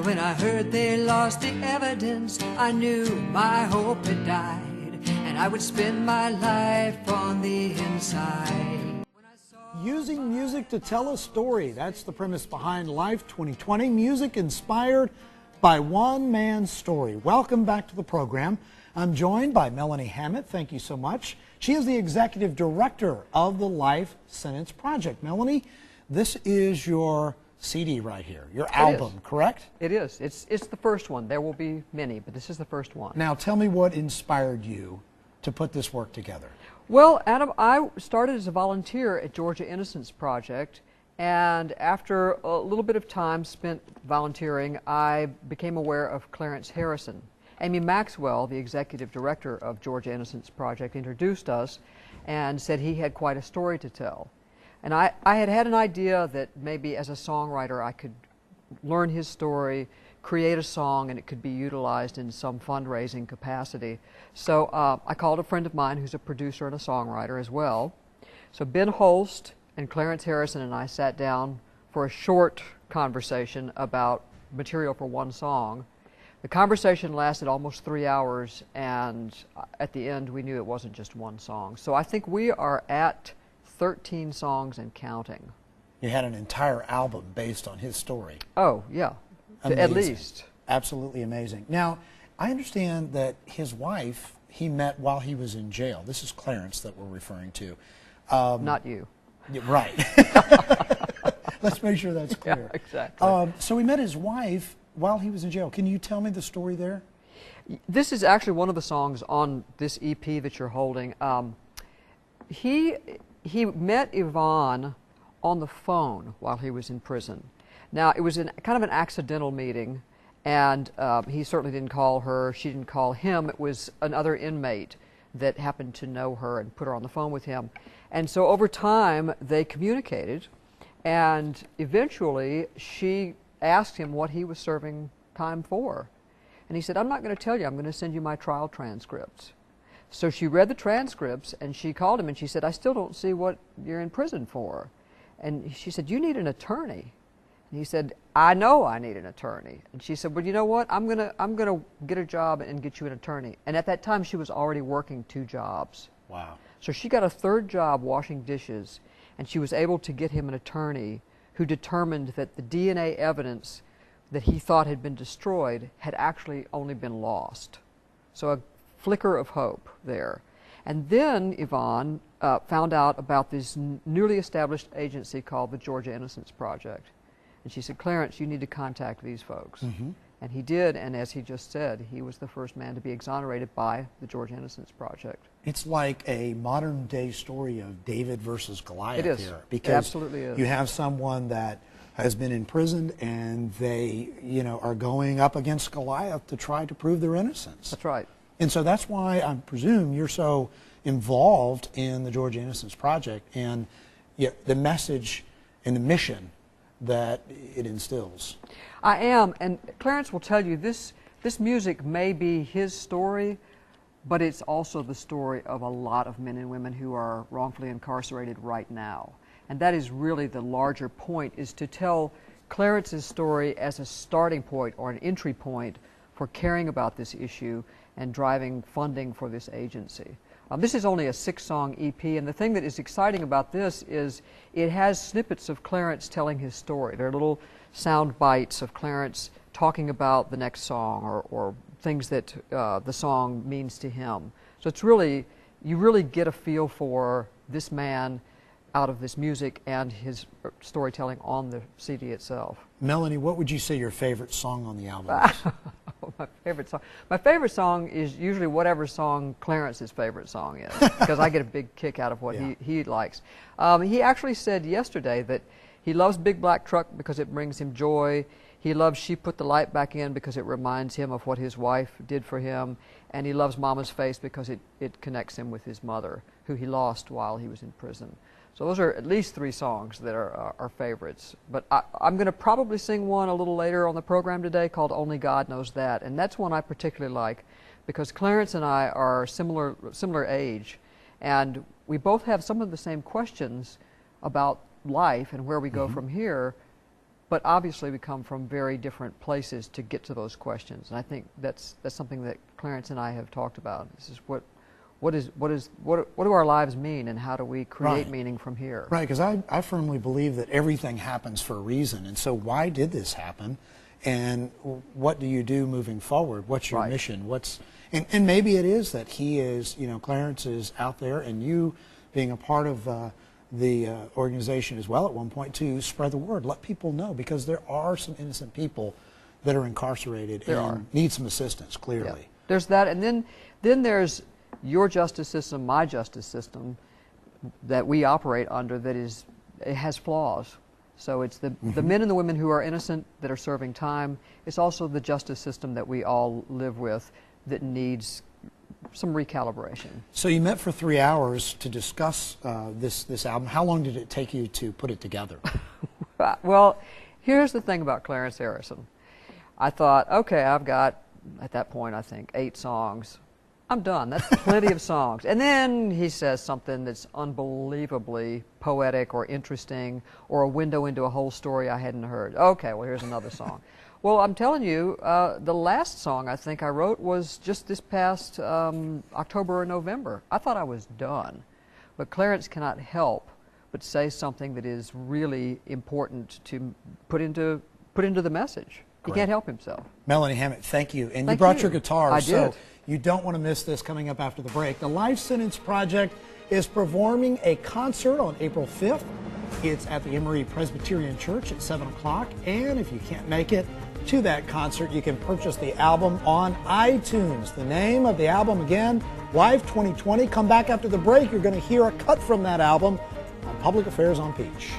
And when I heard they lost the evidence, I knew my hope had died, and I would spend my life on the inside. Using music to tell a story. That's the premise behind Life 2020. Music inspired by one man's story. Welcome back to the program. I'm joined by Melanie Hammett. Thank you so much. She is the executive director of the Life Sentence Project. Melanie, this is your CD right here, your album, correct? It is. It's the first one. There will be many, but this is the first one. Now tell me what inspired you to put this work together. Well, Adam, I started as a volunteer at Georgia Innocence Project, and after a little bit of time spent volunteering, I became aware of Clarence Harrison. Amy Maxwell, the executive director of Georgia Innocence Project, introduced us and said he had quite a story to tell. And I had an idea that maybe as a songwriter I could learn his story, create a song, and it could be utilized in some fundraising capacity. So I called a friend of mine who's a producer and a songwriter as well. So Ben Holst and Clarence Harrison and I sat down for a short conversation about material for one song. The conversation lasted almost 3 hours, and at the end we knew it wasn't just one song. So I think we are at 13 songs and counting. You had an entire album based on his story. Oh, yeah. Amazing. At least. Absolutely amazing. Now, I understand that his wife he met while he was in jail. This is Clarence that we're referring to. Not you. Yeah, right. Let's make sure that's clear. Yeah, exactly. So he met his wife while he was in jail. Can you tell me the story there? This is actually one of the songs on this EP that you're holding. He met Yvonne on the phone while he was in prison. Now, it was kind of an accidental meeting, and he certainly didn't call her, she didn't call him. It was another inmate that happened to know her and put her on the phone with him. And so over time, they communicated, and eventually she asked him what he was serving time for. And he said, "I'm not going to tell you, I'm going to send you my trial transcripts." So she read the transcripts, and she called him and she said, "I still don't see what you're in prison for." And she said, "You need an attorney." And he said, "I know I need an attorney." And she said, "Well, you know what? I'm gonna get a job and get you an attorney." And at that time, she was already working 2 jobs. Wow. So she got a 3rd job washing dishes, and she was able to get him an attorney who determined that the DNA evidence that he thought had been destroyed had actually only been lost. So a flicker of hope there. And then Yvonne found out about this newly established agency called the Georgia Innocence Project. And she said, "Clarence, you need to contact these folks." Mm-hmm. And he did, and as he just said, he was the first man to be exonerated by the Georgia Innocence Project. It's like a modern day story of David versus Goliath. It is. Here, It absolutely is. You have someone that has been imprisoned, and they, are going up against Goliath to try to prove their innocence. That's right. And so that's why I presume you're so involved in the Georgia Innocence Project and the message and the mission that it instills. I am, and Clarence will tell you this music may be his story, but it's also the story of a lot of men and women who are wrongfully incarcerated right now. And that is really the larger point, is to tell Clarence's story as a starting point or an entry point for caring about this issue and driving funding for this agency. This is only a 6-song EP, and the thing that is exciting about this is it has snippets of Clarence telling his story. There are little sound bites of Clarence talking about the next song or things that the song means to him. So it's really, you really get a feel for this man out of this music and his storytelling on the CD itself. Melanie, what would you say your favorite song on the album is? My favorite song. My favorite song is usually whatever song Clarence's favorite song is, because I get a big kick out of what he likes. He actually said yesterday that he loves Big Black Truck because it brings him joy. He loves She Put the Light Back In because it reminds him of what his wife did for him. And he loves Mama's Face because it connects him with his mother, who he lost while he was in prison. So those are at least 3 songs that are favorites. But I'm going to probably sing one a little later on the program today called Only God Knows That. And that's one I particularly like because Clarence and I are similar age. And we both have some of the same questions about life and where we go from here. but obviously we come from very different places to get to those questions. And I think that's something that Clarence and I have talked about. This is what do our lives mean, and how do we create meaning from here? Right, because I firmly believe that everything happens for a reason. And so why did this happen? And what do you do moving forward? What's your mission? And maybe it is that he is, Clarence is out there, and you being a part of the organization as well at one point to spread the word, let people know, because there are some innocent people that are incarcerated need some assistance, clearly. Yeah. There's that, and then there's your justice system, my justice system that we operate under it has flaws. So it's the men and the women who are innocent that are serving time. It's also the justice system that we all live with that needs some recalibration. So you met for 3 hours to discuss this album. How long did it take you to put it together? Well, here's the thing about Clarence Harrison. I thought, okay, I've got, at that point, I think, 8 songs. I'm done. That's plenty of songs. And then he says something that's unbelievably poetic or interesting, or a window into a whole story I hadn't heard. Okay, well, here's another song. Well, I'm telling you, the last song I think I wrote was just this past October or November. I thought I was done. But Clarence cannot help but say something that is really important to put into the message. He can't help himself. Melanie Hammett, thank you. And you brought your guitar. I did. So you don't want to miss this coming up after the break. The Life Sentence Project is performing a concert on April 5th. It's at the Emory Presbyterian Church at 7 o'clock. And if you can't make it to that concert, you can purchase the album on iTunes. The name of the album again, Life 2020. Come back after the break. You're going to hear a cut from that album on Public Affairs on Peach.